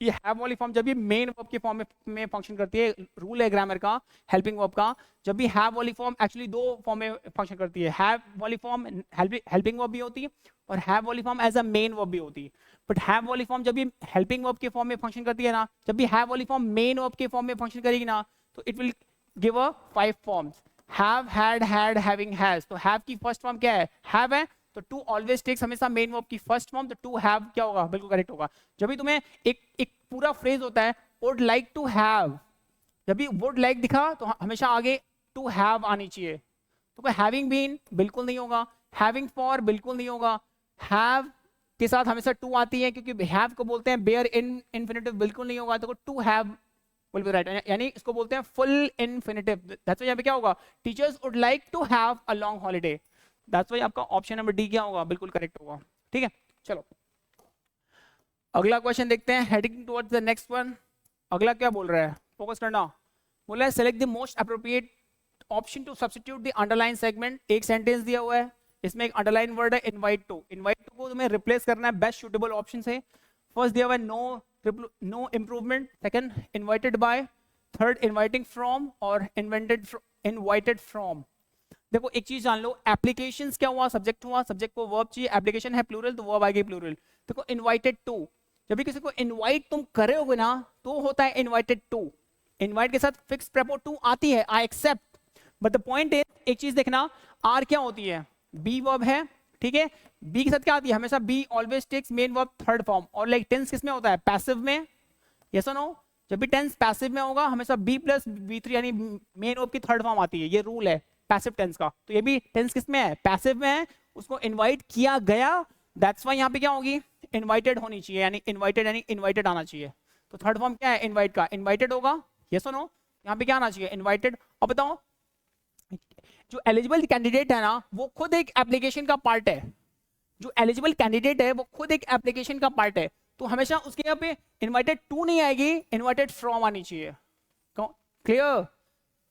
ये हैव वाली फॉर्म जब ये मेन वर्ब के फॉर्म में फंक्शन करती है, रूल है ग्रामर का, हेल्पिंग वर्ब का, जब भी हैव वाली फॉर्म एक्चुअली दो फॉर्म में फंक्शन करती है। हैव वाली फॉर्म हेल्पिंग वर्ब भी होती है, और हैव वाली form as a main verb भी होती है। बट हैव वाली फॉर्म जब भी हेल्पिंग वर्ब के फॉर्म में फंक्शन करती है ना, जब भी हैव वाली फॉर्म मेन वर्ब के फॉर्म में फंक्शन करेगी ना, तो it will give a 5 forms. Have, had, had, having, has. तो हैव की फर्स्ट फॉर्म क्या है? हैव है, तो टू ऑलवेज टेक्स हमेशा मेन वर्ब की फर्स्ट फॉर्म, तो टू हैव क्या होगा? बिल्कुल करेक्ट होगा। जब भी तुम्हें एक पूरा फ्रेज होता है वुड लाइक टू हैव, जब भी वुड लाइक दिखा तो हमेशा आगे टू हैव आनी चाहिए। तो कोई हैविंग बीन बिल्कुल नहीं होगा, हैविंग फॉर बिल्कुल नहीं होगा, हैव के साथ हमेशा टू आती है क्योंकि हैव को बोलते हैं बेयर इन इन्फिनेटिव, बिल्कुल नहीं होगा। तो to have will be right, यानी इसको बोलते हैं फुल इन्फिनेटिव। दैट्स व्हाई यहाँ पे क्या होगा? Teachers would like to have a long holiday. That's why आपका ऑप्शन नंबर डी क्या होगा? बिल्कुल करेक्ट होगा। ठीक है, चलो अगला क्वेश्चन देखते हैं, heading towards the next one. अगला क्या बोल रहा है? फोकस करना। बोला है select the most appropriate option to substitute the underline segment. एक सेंटेंस दिया हुआ है, इसमें एक अंडरलाइन वर्ड है इनवाइट टू। इनवाइट टू को तुम्हें रिप्लेस करना है बेस्ट सूटेबल ऑप्शन से। फर्स्ट दिया हुआ है no improvement, second invited by, third inviting from, और इनवाइटेड फ्रॉम। देखो एक चीज जान लो, एप्लीकेशंस क्या हुआ? सब्जेक्ट हुआ, सब्जेक्ट को वर्ब चाहिए, एप्लीकेशन है प्लूरल, तो वर्ब आएगी प्लूरल। देखो इनवाइटेड टू, जब भी किसी को इनवाइट तुम करे होगे ना, तो होता है इनवाइटेड टू। इनवाइट के साथ फिक्स प्रेपो टू आती है, I accept. But the point is, एक चीज देखना, आर क्या होती है? बी वर्ब है, ठीक है। बी के साथ क्या आती है? हमेशा be always takes main verb third form. और लाइक टेंस किस में होता है? पैसिव में। यस और नो? जब भी टेंस पैसिव में होगा हमेशा बी प्लस V3 यानी मेन वर्ब की थर्ड फॉर्म आती है। ये रूल है पैसिव टेंस का। तो ये भी टेंस किस में है? पैसिव में है। उसको इनवाइट किया गया, दैट्स व्हाई यहाँ पे क्या होगी? इनवाइटेड होनी चाहिए, यानी इनवाइटेड आना चाहिए। तो थर्ड फॉर्म क्या है इनवाइट का? इनवाइटेड होगा। यस और नो? यहाँ पे क्या आना चाहिए? इनवाइटेड। और बताओ, जो एलिजिबल कैंडिडेट है ना, वो खुद एक एप्लीकेशन का पार्ट है। जो एलिजिबल कैंडिडेट है वो खुद एक एप्लीकेशन का पार्ट है। तो हमेशा उसके यहाँ पे इनवाइटेड टू नहीं आएगी, इनवाइटेड फ्रॉम आनी चाहिए। Clear?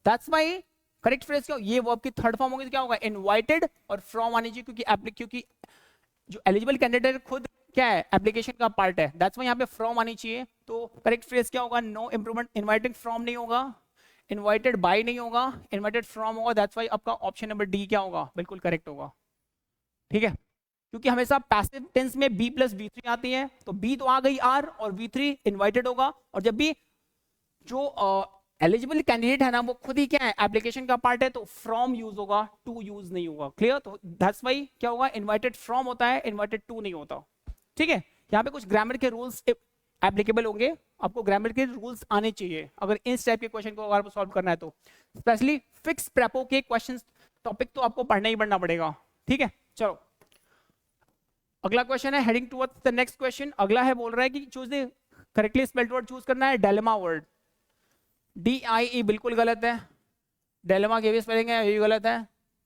That's why correct phrase क्या? ये वर्ब की थर्ड फॉर्म होगी तो क्या होगा? इनवाइटेड, और फ्रॉम आनी चाहिए क्योंकि जो एलिजिबल कैंडिडेट खुद क्या है? एप्लीकेशन का पार्ट है। दैट्स व्हाई यहाँ पे फ्रॉम आनी चाहिए। तो करेक्ट फ्रेज क्या होगा? नो इंप्रूवमेंट, इनवाइटेड फ्रॉम नहीं होगा, इनवाइटेड बाय नहीं होगा, इनवाइटेड फ्रॉम होगा। दैट्स व्हाई आपका ऑप्शन नंबर डी क्या होगा? बिल्कुल करेक्ट होगा। ठीक है, क्योंकि हमेशा पैसिव टेंस में बी प्लस V3 आती है, तो बी तो आ गई आर, और V3 इनवाइटेड होगा। और जब भी जो एलिजिबल कैंडिडेट है ना, वो खुद ही क्या है? एप्लीकेशन का पार्ट है, तो फ्रॉम यूज होगा, टू यूज नहीं होगा। क्लियर? तो दैट्स व्हाई क्या होगा? इनवाइटेड फ्रॉम होता है, इनवाइटेड टू नहीं होता। ठीक है, यहाँ पे कुछ ग्रामर के रूल्स एप्लीकेबल होंगे, आपको ग्रामर के रूल्स आने चाहिए अगर इस टाइप के क्वेश्चन को अगर सॉल्व करना है तो। स्पेशली फिक्स प्रेपो के क्वेश्चंस टॉपिक तो आपको पढ़ना ही पढ़ना पड़ेगा। ठीक है, चलो अगला क्वेश्चन है, heading towards the next question. अगला है, बोल रहा है कि choose the correctly spelled word choose करना है। डायलेमा वर्ड, DIE बिल्कुल गलत है। डेलेमा के भी स्पेलिंग है, यही गलत है।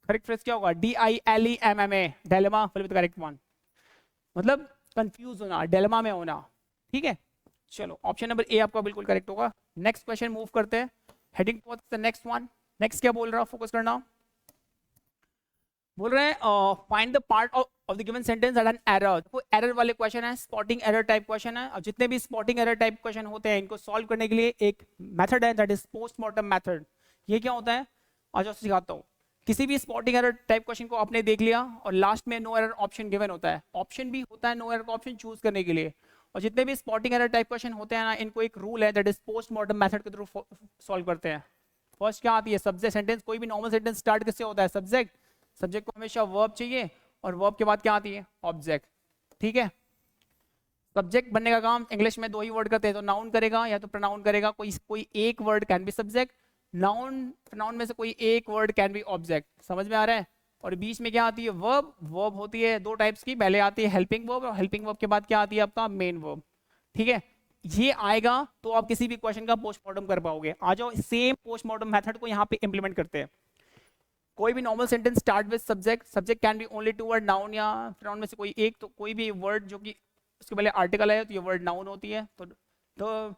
करेक्ट फ्रेज क्या होगा? DILEMMA, dilemma will be the correct one. मतलब कंफ्यूज होना, डेलेमा में होना। ठीक है, चलो ऑप्शन नंबर ए आपका बिल्कुल करेक्ट होगा। नेक्स्ट क्वेश्चन मूव करते हैं, heading towards the next one. Next क्या बोल रहा है, फोकस करना। बोल रहे हैं find the part of the given sentence that an error. देखो एरर वाले क्वेश्चन है, स्पॉटिंग एरर टाइप क्वेश्चन है। और जितने भी स्पॉटिंग एरर टाइप क्वेश्चन होते हैं, इनको सॉल्व करने के लिए एक मेथड है, दैट इज पोस्टमार्टम मेथड। ये क्या होता है, आज आपसे सिखाता हूँ। किसी भी स्पॉटिंग एरर टाइप क्वेश्चन को आपने देख लिया और लास्ट में नो एरर ऑप्शन गिवन होता है, ऑप्शन भी होता है नो एरर का ऑप्शन चूज करने के लिए। और जितने भी स्पॉटिंग एरर टाइप क्वेश्चन होते हैं ना, इनको एक रूल है, दैट इज पोस्टमार्टम मेथड के थ्रू सॉल्व करते हैं। फर्स्ट क्या आती है, सब्जेक्ट सेंटेंस। कोई भी नॉर्मल सेंटेंस स्टार्ट किससे होता है, सब्जेक्ट। सब्जेक्ट को हमेशा वर्ब चाहिए और वर्ब के बाद क्या आती है, ऑब्जेक्ट। ठीक है, सब्जेक्ट बनने का काम इंग्लिश में दो ही वर्ड करते हैं, तो नाउन करेगा या तो प्रोनाउन करेगा। कोई एक word can be subject, noun pronoun में से कोई एक वर्ड कैन बी ऑब्जेक्ट। समझ में आ रहा है? और बीच में क्या आती है, वर्ब। वर्ब होती है दो टाइप्स की, पहले आती है हेल्पिंग वर्ब और हेल्पिंग वर्ब के बाद क्या आती है आपका, मेन वर्ब। ठीक है, ये आएगा तो आप किसी भी क्वेश्चन का पोस्टमार्टम कर पाओगे। आ जाओ सेम पोस्टमार्टम मेथड को यहाँ पे इंप्लीमेंट करते हैं। कोई भी normal sentence start with subject, subject can be only two word, noun या प्रोनाउन में से कोई एक। तो कोई भी वर्ड जो कि उसके पहले आर्टिकल है तो ये वर्ड नाउन होती है। तो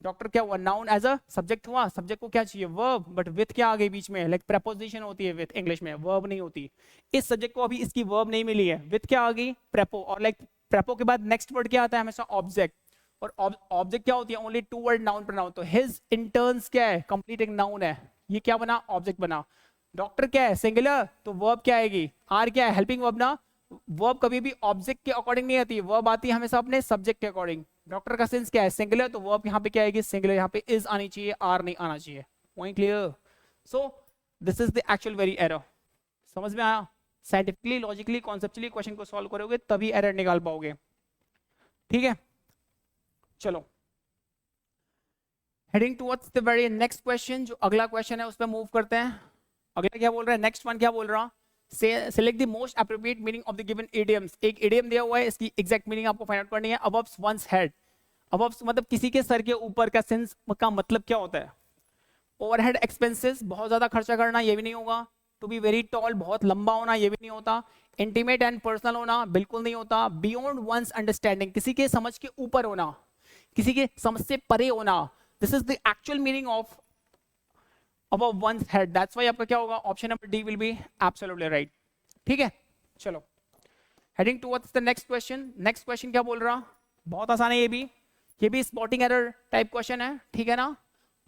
डॉक्टर क्या हुआ, नाउन एज अ सब्जेक्ट हुआ। सब्जेक्ट को क्या चाहिए, वर्ब, बट विथ क्या आ गई बीच में, लाइक प्रेपोजिशन होती है विथ, इंग्लिश में वर्ब नहीं होती। इस सब्जेक्ट को अभी इसकी वर्ब नहीं मिली है, विथ क्या आ गई, प्रेपो। और लाइक प्रेपो के बाद नेक्स्ट वर्ड क्या आता है, हमेशा ऑब्जेक्ट। और ऑब्जेक्ट क्या होती है, only two word, noun pronoun. तो हिज इंटर्न्स क्या है, कंप्लीट एक नाउन है, ये क्या बना, ऑब्जेक्ट बना। डॉक्टर क्या है, सिंगुलर, तो वर्ब क्या आएगी, आर क्या है, हेल्पिंग वर्ब ना। वर्ब कभी भी ऑब्जेक्ट के अकॉर्डिंग नहीं आती, वर्ब आती है हमेशा अपने सब्जेक्ट के अकॉर्डिंग। डॉक्टर का सेंस क्या है, सिंगुलर, तो वर्ब यहाँ पे क्या आएगी, सिंगुलर। यहाँ पे इज आनी चाहिए, आर नहीं आना चाहिए। Point clear? So this is the actual very error. समझ में आया? साइंटिफिकली, लॉजिकली, कॉन्सेप्चुअली क्वेश्चन को सॉल्व करोगे तभी एरर निकाल पाओगे। ठीक है, चलो heading towards the very next question. जो अगला क्वेश्चन है उस पर मूव करते हैं। अगला क्या बोल रहा है, नेक्स्ट वन क्या बोल रहा, select the most appropriate meaning of the given idioms. एक इडियम दिया हुआ है, इसकी एग्जैक्ट मीनिंग आपको फाइंड आउट करनी है। अबव वंस हेड, अबव मतलब किसी के सर के ऊपर का, सेंस का मतलब क्या होता है। ओवरहेड एक्सपेंसेस, बहुत ज्यादा खर्चा करना, ये भी नहीं होगा। टू बी वेरी टॉल, बहुत लंबा होना, ये भी नहीं होता। इंटीमेट एंड पर्सनल होना, बिल्कुल नहीं होता। बियॉन्ड वंस अंडरस्टैंडिंग, किसी के समझ के ऊपर होना, किसी के समझ से परे होना। This is the actual meaning of above one's head. That's why आपका क्या होगा, option number D will be absolutely right. ठीक है, चलो heading towards the next question. next question क्या बोल रहा, बहुत आसान है ये भी स्पॉटिंग एरर टाइप क्वेश्चन है। ठीक है ना,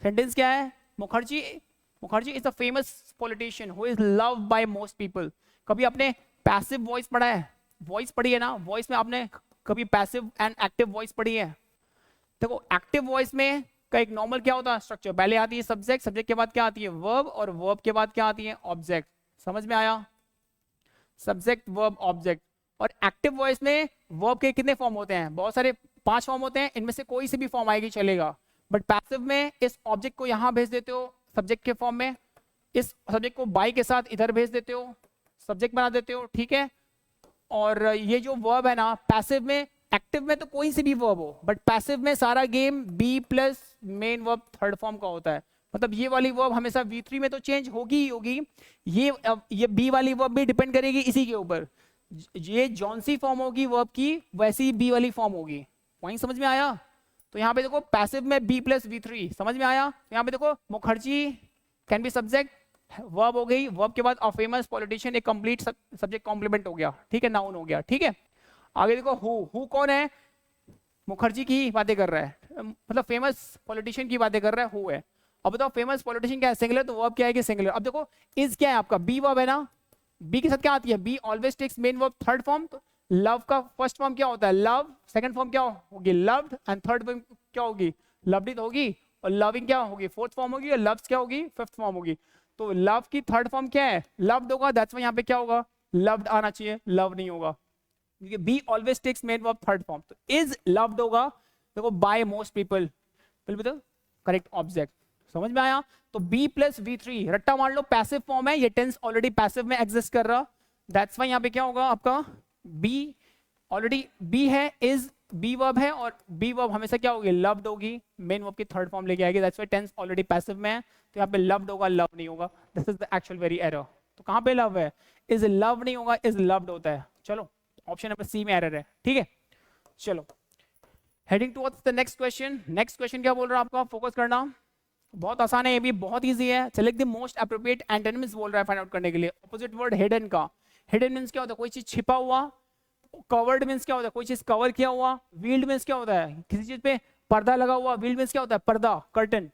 सेंटेंस क्या है, Mukherjee is a famous politician who is loved by most people. कभी आपने पैसिव वॉइस पढ़ा है, वॉइस पढ़ी है ना, वॉइस में आपने कभी पैसिव एंड एक्टिव वॉइस पढ़ी है। देखो एक्टिव वॉइस में का एक नॉर्मल क्या होता है स्ट्रक्चर, पहले आती है सब्जेक्ट, सब्जेक्ट के बाद क्या आती है, वर्ब, और वर्ब के बाद क्या आती है, ऑब्जेक्ट। समझ में आया, सब्जेक्ट वर्ब ऑब्जेक्ट। और एक्टिव वॉइस में वर्ब के कितने फॉर्म होते हैं, बहुत सारे, 5 फॉर्म होते हैं, इनमें से कोई से भी फॉर्म आएगी चलेगा। बट पैसिव में इस ऑब्जेक्ट को यहां भेज देते हो सब्जेक्ट के फॉर्म में, इस सब्जेक्ट को बाई के साथ इधर भेज देते हो, सब्जेक्ट बना देते हो। ठीक है, और ये जो वर्ब है ना, पैसिव में, एक्टिव में तो कोई से भी वर्ब हो, बट पैसिव में सारा game be plus main verb third form का होता है। मतलब ये वाली वर्ब हमेशा V3 में तो चेंज होगी ही होगी, ये बी वाली वर्ब भी डिपेंड करेगी इसी के ऊपर। ये जौन सी फॉर्म होगी वर्ब की, वैसी बी वाली फॉर्म होगी। पॉइंट समझ में आया? तो यहाँ पे देखो पैसिव में बी प्लस V3, समझ में आया? यहाँ पे देखो Mukherjee can be subject, verb हो गई, वर्ब के बाद अ फेमस पॉलिटिशियन, एक कंप्लीट सब्जेक्ट कॉम्प्लीमेंट हो गया। ठीक है, नाउन हो गया। ठीक है, आगे देखो हु कौन है, मुखर्जी की बातें कर रहा है, मतलब फेमस पॉलिटिशियन की बातें कर रहा है, हु है। अब बताओ फेमस पॉलिटिशियन क्या है, सिंगुलर, तो वर्ब क्या है कि सिंगुलर। अब देखो इज क्या है आपका, बी वर्ब है ना, बी के साथ क्या आती है, be always takes main verb third form. तो लव का फर्स्ट फॉर्म क्या होता है, लव, सेकंड फॉर्म क्या होगी, लव्ड, एंड थर्ड फॉर्म क्या होगी, लव्ड होगी, और लविंग क्या होगी, फोर्थ फॉर्म होगी, और लव्स क्या होगी, फिफ्थ फॉर्म होगी। तो लव की थर्ड फॉर्म क्या है, लव्ड होगा, दैट्स व्हाई यहाँ पे क्या होगा, लव्ड आना चाहिए, लव नहीं होगा, क्योंकि be always takes main verb third form. तो इज लव्ड होगा, देखो by most people will be the correct object. समझ में आया? तो बी प्लस V3 रट्टा मार लो, पैसिव फॉर्म है, ये टेंस ऑलरेडी पैसिव में एग्जिस्ट कर रहा, दैट्स व्हाई यहाँ पे क्या होगा आपका, बी ऑलरेडी बी है, इज बी वर्ब है और बी वर्ब हमेशा क्या होगी, लव्ड होगी, मेन वर्ब की थर्ड फॉर्म लेके आएगी, that's why tense already passive में है, तो यहाँ पे लव्ड होगा, लव नहीं होगा, this is the actual very error. तो कहाँ पे लव है, इज लव नहीं होगा, इज लव्ड होता है। चलो ऑप्शन नंबर सी में एरर है, ठीक है। चलो heading towards the next question. Next question क्या बोल रहा है आपका, फोकस करना, बहुत आसान है, ये भी बहुत इजी है। Select the most appropriate antonyms बोल रहा है फाइंड आउट करने के लिए। ऑपोजिट वर्ड हिडन का, हिडन मींस क्या होता है, कोई चीज छिपा हुआ, कवर्ड मींस क्या होता है, कोई चीज कवर किया हुआ, वील्ड मींस क्या होता है, किसी चीज पे पर्दा लगा हुआ, वील्ड मींस क्या होता है, पर्दा, कर्टन।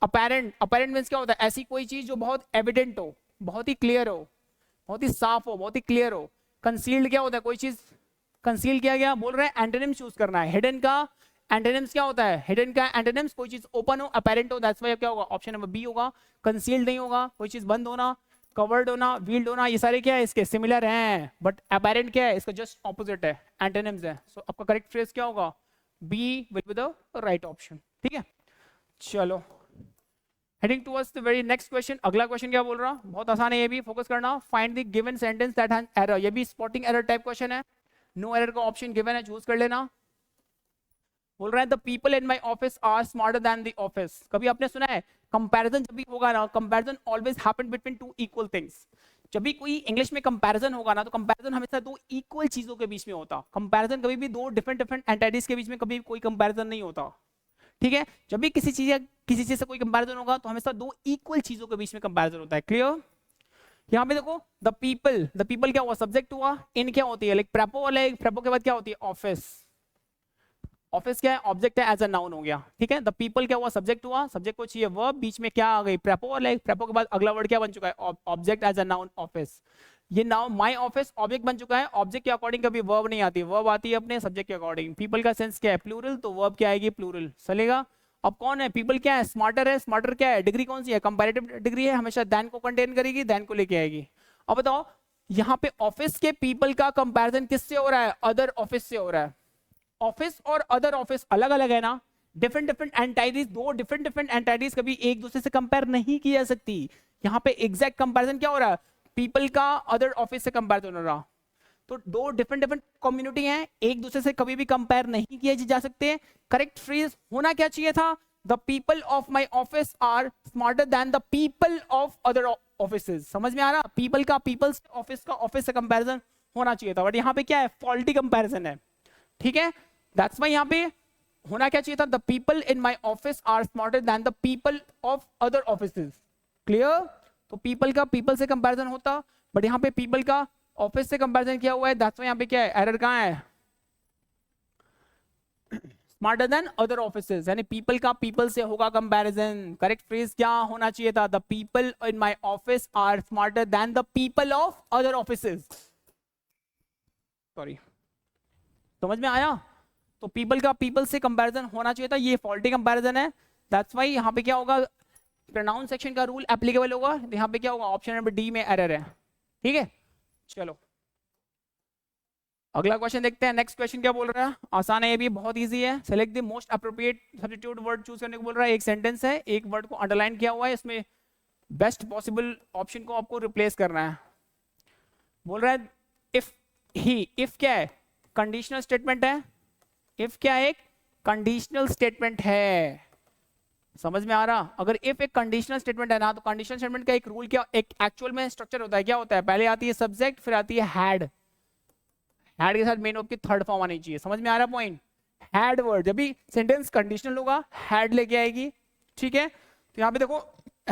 अपैरेंट, अपैरेंट मींस क्या होता है, ऐसी कोई चीज जो बहुत एविडेंट हो, बहुत ही क्लियर हो, बहुत ही साफ हो, बहुत ही क्लियर हो। कंसील्ड क्या होता है, कोई चीज कंसील किया गया, बोल रहे हैं एंटोनिम चूज करना है। हिडन का एंटोनिम्स क्या होता है, हिडन का एंटोनिम्स कोई चीज ओपन हो, अपैरेंट हो, दैट्स व्हाई क्या होगा, ऑप्शन नंबर बी होगा। कंसील्ड नहीं होगा, कोई चीज बंद होना, कवर्ड होना, व्हील्ड होना, ये सारे क्या है, इसके सिमिलर हैं, बट अपैरेंट क्या है, इसका जस्ट ऑपोजिट है, एंटोनिम्स है। सो आपका करेक्ट फ्रेज क्या होगा, B will be the right option, ठीक है। चलो heading towards the very next question. अगला क्वेश्चन क्या बोल रहा, बहुत आसान है ये भी, फोकस करना। Find the given sentence that has error, ये भी स्पॉटिंग एरर टाइप क्वेश्चन है। नो एरर का ऑप्शन गिवन है, चूज कर लेना। बोल रहा है the people in my office are smarter than the office. कभी आपने सुना है कंपैरिजन जब भी होगा ना, comparison always happen between two equal things. जब भी कोई इंग्लिश में कंपैरिजन होगा ना, तो कंपैरिजन हमेशा दो इक्वल चीजों के बीच में होता। कंपैरिजन कभी भी दो डिफरेंट डिफरेंट एंटिटीज के बीच में कभी कोई कंपैरिजन नहीं होता, ठीक है। जब भी किसी चीज से कोई कंपैरिजन होगा तो हमेशा दो इक्वल चीजों के बीच में कंपैरिजन होता है, क्लियर। यहाँ पे देखो द पीपल क्या हुआ, सब्जेक्ट हुआ, इन क्या होती है, लाइक प्रेपो वाले, प्रेपो के बाद क्या होती है, ऑफिस। ऑफिस क्या है, ऑब्जेक्ट है, एज अ नाउन हो गया, ठीक है। द पीपल क्या हुआ, सब्जेक्ट हुआ, सब्जेक्ट को चाहिए वर्ब, बीच में क्या आ गई, प्रेपो वाले, प्रेपो के बाद अगला वर्ड क्या बन चुका है, object as a noun, office. ये नाउन माय ऑफिस ऑब्जेक्ट बन चुका है, ऑब्जेक्ट के अकॉर्डिंग कभी वर्ब नहीं आती, वर्ब आती है अपने सब्जेक्ट के अकॉर्डिंग। पीपल का सेंस क्या है, प्लूरल, तो वर्ब क्या आएगी, प्लूरल, चलेगा। अब कौन है पीपल, क्या है, स्मार्टर है, स्मार्टर क्या है, डिग्री कौन सी है, कंपैरेटिव डिग्री है, हमेशा देन को कंटेन करेगी, देन को लेके आएगी। अब बताओ यहाँ पे ऑफिस के पीपल का कंपैरिजन किससे हो रहा है, अदर ऑफिस से हो रहा है। ऑफिस और अदर ऑफिस अलग अलग है ना, डिफरेंट डिफरेंट एंटाइटीज, दो डिफरेंट डिफरेंट एंटाइटीज कभी एक दूसरे से कंपेयर नहीं की जा सकती। यहाँ पे एग्जैक्ट कंपैरिजन क्या हो रहा है, पीपल का अदर ऑफिस से कंपेयर हो रहा। तो दो डिफरेंट डिफरेंट कम्युनिटी हैं, एक दूसरे से कभी भी कंपेयर नहीं किए जा सकते। करेक्ट फ्रेज होना क्या चाहिए था, the people of my office are smarter than the people of other offices. समझ में आ रहा, पीपल का पीपल ऑफिस का ऑफिस से कंपैरिजन होना चाहिए था, बट यहाँ पे क्या है, फॉल्टी कंपैरिजन है, ठीक है। दैट्स व्हाई यहाँ पे होना क्या चाहिए था, the people in my office are smarter than the people of other offices, clear. तो पीपल का पीपल से कंपैरिजन होता, बट यहाँ पे पीपल का ऑफिस से कंपैरिजन किया हुआ है, दैट्स व्हाई यहाँ पे क्या है, एरर कहाँ है, स्मार्टर देन अदर ऑफिसेज, यानी पीपल का पीपल से होगा कंपैरिजन। करेक्ट फ्रेज क्या होना चाहिए था, the people in my office are smarter than the people of other offices. Sorry, समझ में आया। तो पीपल का पीपल से कंपैरिजन होना चाहिए था, ये फॉल्टी कंपैरिजन है, दैट्स व्हाई यहाँ पे क्या होगा, प्रोनाउन सेक्शन का रूल एप्लीकेबल होगा, यहाँ पे क्या होगा, ऑप्शन नंबर डी में एरर है, ठीक है। चलो अगला क्वेश्चन देखते हैं। नेक्स्ट क्वेश्चन क्या बोल रहा है, आसान है ये भी, बहुत इजी है। Select the most appropriate substitute word choose करने को बोल रहा है। एक सेंटेंस है, एक वर्ड को अंडरलाइन किया हुआ है, इसमें बेस्ट पॉसिबल ऑप्शन को आपको रिप्लेस करना है। बोल रहा है इफ ही, इफ क्या है, कंडीशनल स्टेटमेंट है, इफ क्या है, एक कंडीशनल स्टेटमेंट है, समझ में आ रहा। अगर इफ एक कंडीशनल स्टेटमेंट है ना, तो कंडीशनल स्टेटमेंट का एक रूल क्या, एक एक्चुअल में स्ट्रक्चर होता है, क्या होता है, पहले आती है सब्जेक्ट, फिर आती है हैड, हैड के साथ मेन वर्ब की थर्ड फॉर्म आनी चाहिए, समझ में आ रहा पॉइंट। हैड वर्ड जब भी सेंटेंस कंडीशनल होगा हैड लेके आएगी, ठीक है। तो यहाँ पे देखो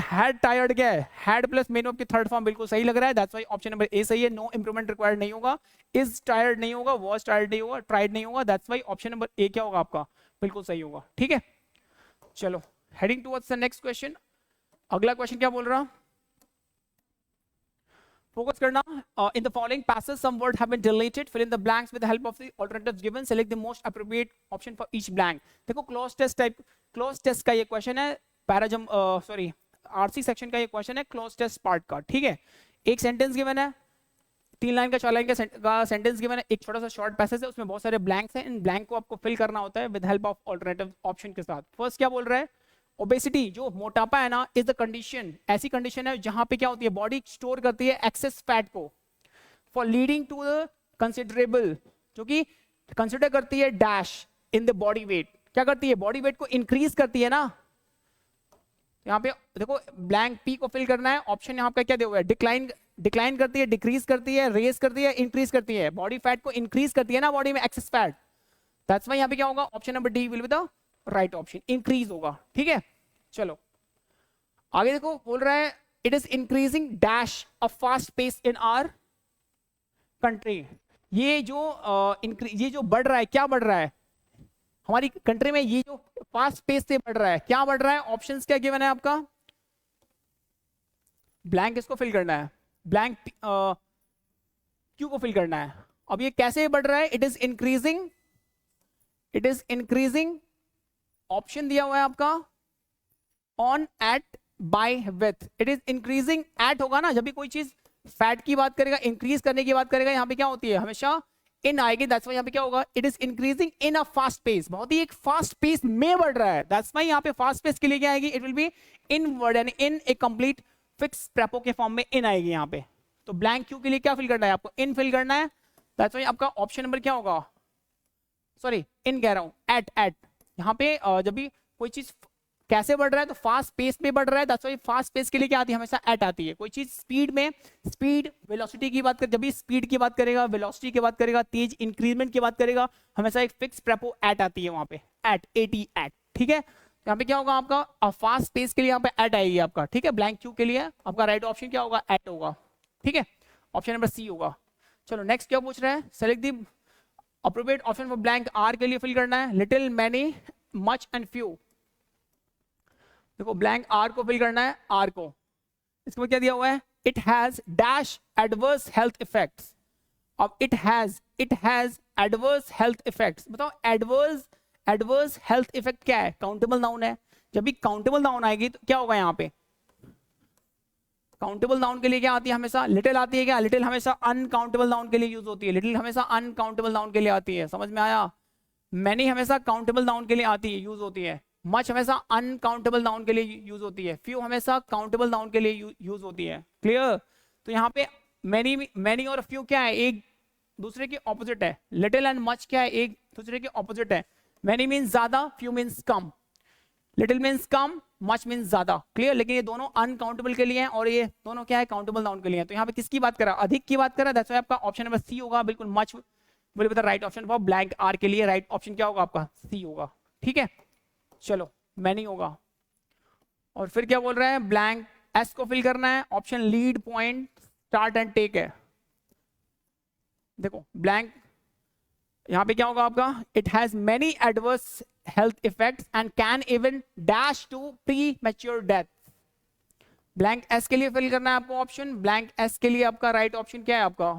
हैड टायर्ड क्या है, हैड प्लस मेन वर्ब की थर्ड फॉर्म, बिल्कुल सही लग रहा है, दैट्स व्हाई ऑप्शन नंबर ए सही है। नो इंप्रूवमेंट रिक्वायर्ड नहीं होगा, इज टायर्ड नहीं होगा, वाज टायर्ड नहीं होगा, ट्राइड नहीं होगा, that's why option number A क्या होगा आपका, बिल्कुल सही होगा, ठीक है। चलो heading towards the next question. अगला क्वेश्चन क्या बोल रहा, फोकस करना। In the following passage some word have been deleted, fill in the blanks with the help of the alternatives given, select the most appropriate option for each blank. देखो cloze test type, cloze test का ये क्वेश्चन है, पैराजम सॉरी आरसी सेक्शन का ये क्वेश्चन है, क्लोज टेस्ट पार्ट का, ठीक है। एक सेंटेंस गिवन है, 3 लाइन का 4 लाइन का सेंटेंस गिवन है, एक छोटा सा शॉर्ट पैसेज है, उसमें बहुत सारे ब्लैंक्स हैं, इन ब्लैंक को आपको फिल करना होता है with help of alternative option के साथ। फर्स्ट क्या बोल रहा है, ओबेसिटी जो मोटापा है ना, इज द कंडीशन, ऐसी कंडीशन है जहां पे क्या होती है, बॉडी स्टोर करती है एक्सेस फैट को, for leading to the considerable, जो कि कंसिडर करती है dash in the body weight, क्या करती है, बॉडी वेट को इंक्रीज करती है ना। यहाँ पे देखो ब्लैंक पी को फिल करना है, ऑप्शन यहाँ पे क्या दिया हुआ है, डिक्लाइन करती है, डिक्रीज करती है, रेज करती है, इंक्रीज करती है। बॉडी फैट को इंक्रीज करती है ना बॉडी में, एक्सेस फैट, दैट्स व्हाई यहाँ पे क्या होगा, option number D will be the right option, increase होगा। ठीक है, चलो आगे देखो, बोल रहा है it is increasing dash a fast pace in our country. ये जो बढ़ रहा है, क्या बढ़ रहा है हमारी कंट्री में, ये जो फास्ट पेस से बढ़ रहा है, क्या बढ़ रहा है, ऑप्शंस क्या गिवन है आपका, ब्लैंक इसको फिल करना है, ब्लैंक क्यू को फिल करना है। अब ये कैसे बढ़ रहा है, इट इज इंक्रीजिंग, ऑप्शन दिया हुआ है आपका on, at, by, with. It is increasing at होगा ना, जब भी कोई चीज फैट की बात करेगा, इंक्रीज करने की बात करेगा, यहाँ पे क्या होती है, हमेशा इन आएगी, दैट्स व्हाई यहाँ पे क्या होगा, it is increasing in a fast pace, बहुत ही एक फास्ट पेस में बढ़ रहा है, दैट्स व्हाई यहाँ पे फास्ट पेस के लिए क्या आएगी, it will be in word, यानी इन ए कंप्लीट फिक्स प्रेपो के फॉर्म में इन आएगी यहाँ पे। तो ब्लैंक क्यू के लिए क्या फिल करना है आपको, इन फिल करना है, दैट्स व्हाई आपका ऑप्शन नंबर क्या होगा, सॉरी इन कह रहा हूं, एट यहाँ पे जब भी कोई चीज कैसे बढ़ रहा है तो फास्ट पेस में बढ़ रहा है, दैट्स व्हाई फास्ट पेस के लिए क्या आती है, हमेशा एट आती है। कोई चीज स्पीड में, स्पीड वेलोसिटी की बात कर, जब भी स्पीड की बात करेगा, वेलोसिटी की बात करेगा, तेज इंक्रीजमेंट की बात करेगा, हमेशा एक फिक्स प्रेपो एट आती है वहां पे, एट, एटी, एट। ठीक है, यहाँ पे क्या होगा आपका, फास्ट पेस के लिए यहाँ पे एट आएगी आपका। ठीक है, ब्लैंक क्यू के लिए आपका राइट ऑप्शन क्या होगा, एट होगा। ठीक है, ऑप्शन नंबर सी होगा। चलो नेक्स्ट क्या पूछ रहा है, select the appropriate option for blank, are के लिए फिल करना है, little, many, much and few. देखो ब्लैंक आर को फिल करना है, आर को, इसके बाद क्या दिया हुआ है, it has dash adverse health effects. अब it has adverse health effects, बताओ एडवर्स हेल्थ इफेक्ट क्या है, काउंटेबल नाउन है, जब भी काउंटेबल नाउन आएगी तो क्या होगा, यहाँ पे काउंटेबल नाउन के लिए क्या आती है, हमेशा लिटिल आती है क्या, लिटिल हमेशा अनकाउंटेबल नाउन के लिए यूज होती है, लिटिल हमेशा अनकाउंटेबल नाउन के लिए आती है, समझ में आया। मैनी हमेशा काउंटेबल नाउन के लिए आती है, यूज होती है। मच हमेशा अनकाउंटेबल नाउन के लिए यूज होती है, फ्यू हमेशा काउंटेबल नाउन के लिए यूज होती है। क्लियर, तो यहाँ पे मैनी और फ्यू क्या है, एक दूसरे के ऑपोजिट है, लिटिल एंड मच क्या है, एक दूसरे के ऑपोजिट है। मैनी मीन्स ज्यादा, फ्यू मीन्स कम, लिटिल मीन्स कम, मच मीन्स ज्यादा। क्लियर, लेकिन ये दोनों अनकाउंटेबल के लिए हैं और ये दोनों क्या है, काउंटेबल नाउन के लिए हैं। तो यहाँ पे किसकी बात करा, अधिक की बात करा, दैट्स व्हाई आपका ऑप्शन नंबर सी होगा, बिल्कुल मच बोले बता right option for blank are के लिए राइट ऑप्शन क्या होगा आपका, सी होगा। ठीक है, चलो मैनी होगा। और फिर क्या बोल रहा है, ब्लैंक एस को फिल करना है, option lead, point, start and take है। देखो ब्लैंक यहां पे क्या होगा आपका, it has many adverse health effects and can even dash to premature death. Blank S के लिए फिल करना है आपको ऑप्शन, ब्लैंक एस के लिए आपका राइट ऑप्शन क्या है आपका,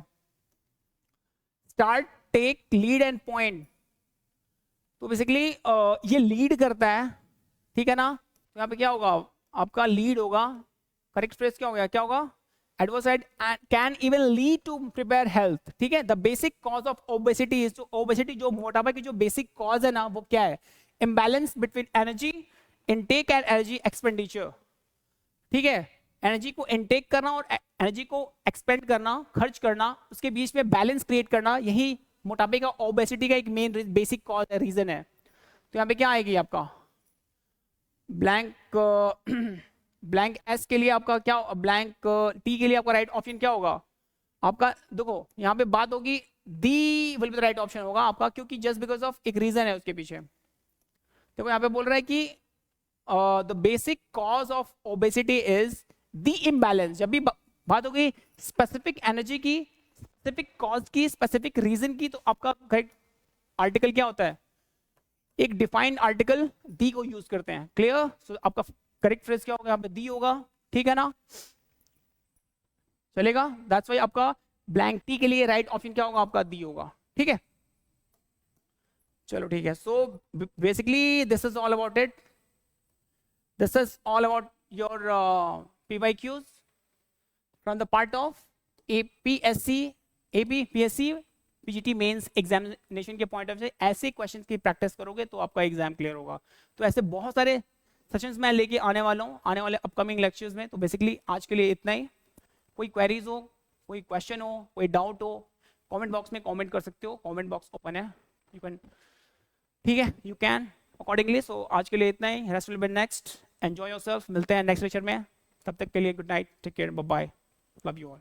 start, take, lead and point. तो बेसिकली ये लीड करता है, ठीक है ना, तो यहाँ पे क्या होगा आपका, लीड होगा, करेक्ट फ्रेज क्या होगा, क्या होगा, adverse can even lead to prepare health. ठीक है, the basic cause of obesity is, obesity जो मोटापा की जो बेसिक कॉज है ना वो क्या है, imbalance between energy intake and energy expenditure. ठीक है, एनर्जी को इनटेक करना और एनर्जी को एक्सपेंड करना, खर्च करना, उसके बीच में बैलेंस क्रिएट करना, यही मोटापे का, ओबेसिटी का एक मेन बेसिक कॉज है, रीजन है। तो यहाँ पे क्या आएगी आपका ब्लैंक ब्लैंक एस के लिए आपका क्या, ब्लैंक टी के लिए आपका राइट ऑप्शन क्या होगा आपका, देखो यहाँ पे बात होगी the will be the right option होगा आपका, क्योंकि जस्ट बिकॉज ऑफ एक रीजन है उसके पीछे। देखो यहाँ पे बोल रहा है कि the basic cause of obesity is the imbalance. जब भी बात होगी स्पेसिफिक एनर्जी की, स्पेसिफिक कॉज की, स्पेसिफिक रीजन की, तो आपका करेक्ट आर्टिकल क्या होता है, एक डिफाइंड आर्टिकल दी को यूज करते हैं। क्लियर, सो आपका करेक्ट फ्रेज क्या होगा, यहाँ पे दी होगा। ठीक है ना, चलेगा, दैट्स व्हाई आपका ब्लैंक टी के लिए राइट ऑप्शन क्या होगा आपका, दी होगा। ठीक है, चलो ठीक है। So basically this is all about it, this is all about your PYQs from the part of APSC PGT mains examination के पॉइंट ऑफ से। ऐसे क्वेश्चंस की प्रैक्टिस करोगे तो आपका एग्जाम क्लियर होगा। तो ऐसे बहुत सारे सेशंस मैं लेके आने वाला हूँ आने वाले अपकमिंग लेक्चर्स में। तो बेसिकली आज के लिए इतना ही। कोई क्वेरीज हो, कोई क्वेश्चन हो, कोई डाउट हो, कमेंट बॉक्स में कमेंट कर सकते हो, कमेंट बॉक्स ओपन है, यू कैन। ठीक है, यू कैन अकॉर्डिंगली। सो आज के लिए इतना ही, rest will be next. Enjoy yourself, मिलते हैं नेक्स्ट लेक्चर में, तब तक के लिए good night, take care, bye bye, love you all.